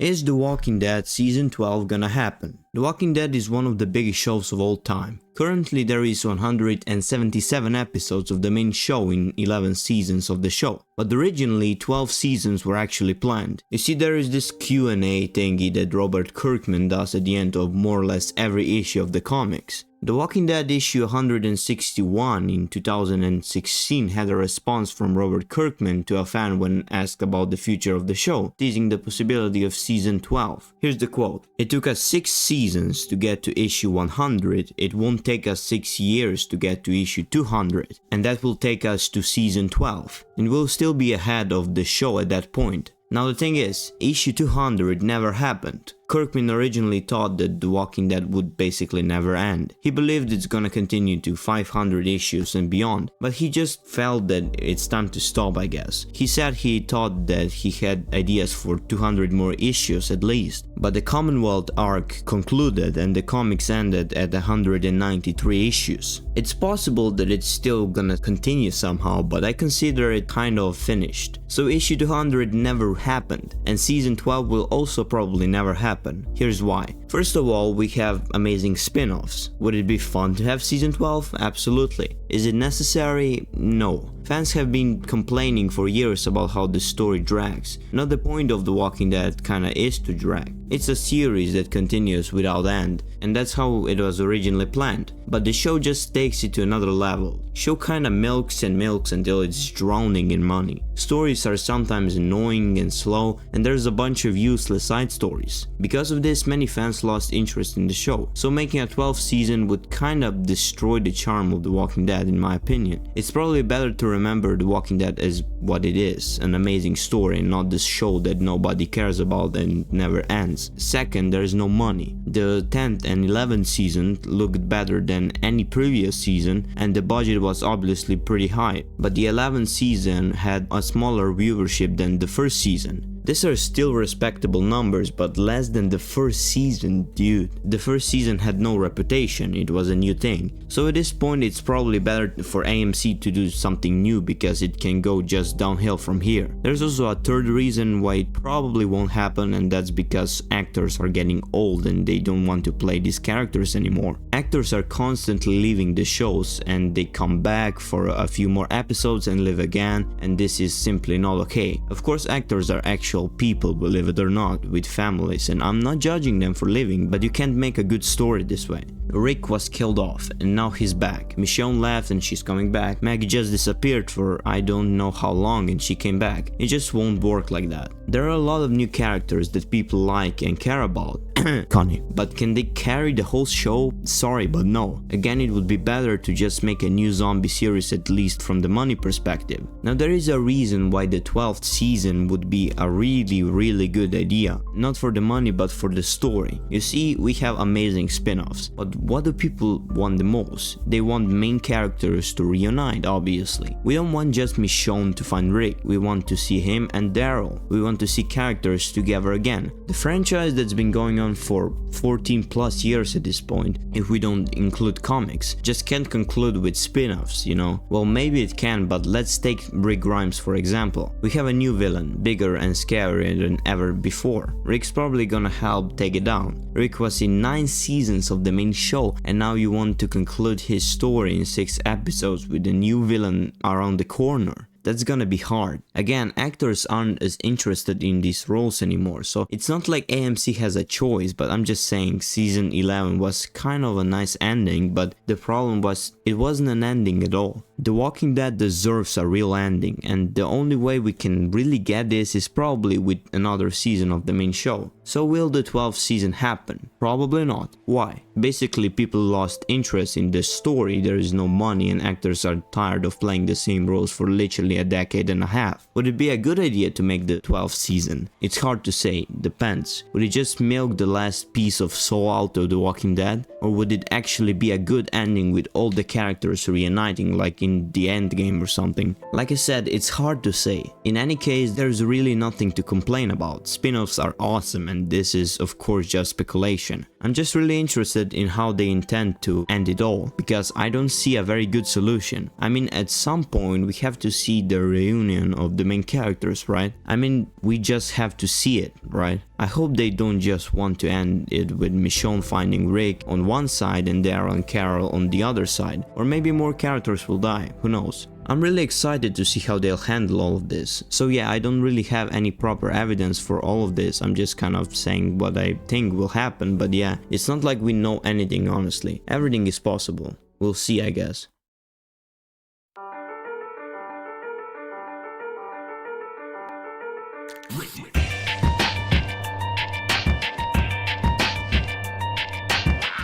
Is The Walking Dead Season 12 gonna happen? The Walking Dead is one of the biggest shows of all time. Currently there is 177 episodes of the main show in 11 seasons of the show, but originally 12 seasons were actually planned. You see, there is this Q&A thingy that Robert Kirkman does at the end of more or less every issue of the comics. The Walking Dead issue 161 in 2016 had a response from Robert Kirkman to a fan when asked about the future of the show, teasing the possibility of season 12. Here's the quote: "It took us 6 seasons to get to issue 100, it won't take us 6 years to get to issue 200, and that will take us to season 12, and we'll still be ahead of the show at that point." Now the thing is, issue 200 never happened. Kirkman originally thought that The Walking Dead would basically never end. He believed it's gonna continue to 500 issues and beyond, but he just felt that it's time to stop, I guess. He said he thought that he had ideas for 200 more issues at least, but the Commonwealth arc concluded and the comics ended at 193 issues. It's possible that it's still gonna continue somehow, but I consider it kind of finished. So issue 200 never happened, and season 12 will also probably never happen. Here's why. First of all, we have amazing spin-offs. Would it be fun to have season 12? Absolutely. Is it necessary? No. Fans have been complaining for years about how the story drags. Not the point of The Walking Dead kinda is to drag. It's a series that continues without end, and that's how it was originally planned. But the show just takes it to another level. Show kinda milks and milks until it's drowning in money. Stories are sometimes annoying and slow, and there's a bunch of useless side stories. Because of this, many fans lost interest in the show, so making a 12th season would kinda destroy the charm of The Walking Dead in my opinion. It's probably better to remember The Walking Dead as what it is, an amazing story, and not this show that nobody cares about and never ends. Second, there is no money. The 10th and 11th season looked better than any previous season, and the budget was obviously pretty high, but the 11th season had a smaller viewership than the first season. These are still respectable numbers, but less than the first season, dude. The first season had no reputation, it was a new thing. So at this point it's probably better for AMC to do something new because it can go just downhill from here. There's also a third reason why it probably won't happen, and that's because actors are getting old and they don't want to play these characters anymore. Actors are constantly leaving the shows and they come back for a few more episodes and leave again, and this is simply not okay. Of course, actors are actual people, believe it or not, with families, and I'm not judging them for leaving, but you can't make a good story this way. Rick was killed off and now he's back. Michonne left and she's coming back. Maggie just disappeared for I don't know how long and she came back. It just won't work like that. There are a lot of new characters that people like and care about. Connie. But can they carry the whole show? Sorry, but no. Again, it would be better to just make a new zombie series, at least from the money perspective. Now there is a reason why the 12th season would be a really good idea. Not for the money, but for the story. You see, we have amazing spin-offs, but what do people want the most? They want main characters to reunite, obviously. We don't want just Michonne to find Rick, we want to see him and Daryl. We want to see characters together again. The franchise that's been going on for 14 plus years at this point, if we don't include comics, just can't conclude with spin-offs, you know? Well, maybe it can, but let's take Rick Grimes for example. We have a new villain, bigger and scarier than ever before. Rick's probably gonna help take it down. Rick was in 9 seasons of the main show, and now you want to conclude his story in 6 episodes with a new villain around the corner. That's gonna be hard. Again, actors aren't as interested in these roles anymore, so it's not like AMC has a choice, but I'm just saying season 11 was kind of a nice ending, but the problem was it wasn't an ending at all. The Walking Dead deserves a real ending, and the only way we can really get this is probably with another season of the main show. So will the 12th season happen? Probably not. Why? Basically, people lost interest in the story, there is no money, and actors are tired of playing the same roles for literally a decade and a half. Would it be a good idea to make the 12th season? It's hard to say, depends. Would it just milk the last piece of soul out of The Walking Dead? Or would it actually be a good ending with all the characters reuniting like in the end game or something? Like I said, it's hard to say. In any case, there's really nothing to complain about. Spin-offs are awesome, and this is of course just speculation. I'm just really interested in how they intend to end it all, because I don't see a very good solution. I mean, at some point we have to see the reunion of the main characters, right? I mean, we just have to see it, right? I hope they don't just want to end it with Michonne finding Rick on one side and Daryl and Carol on the other side, or maybe more characters will die, who knows. I'm really excited to see how they'll handle all of this. So yeah, I don't really have any proper evidence for all of this, I'm just kind of saying what I think will happen, but yeah, it's not like we know anything honestly. Everything is possible. We'll see, I guess. Written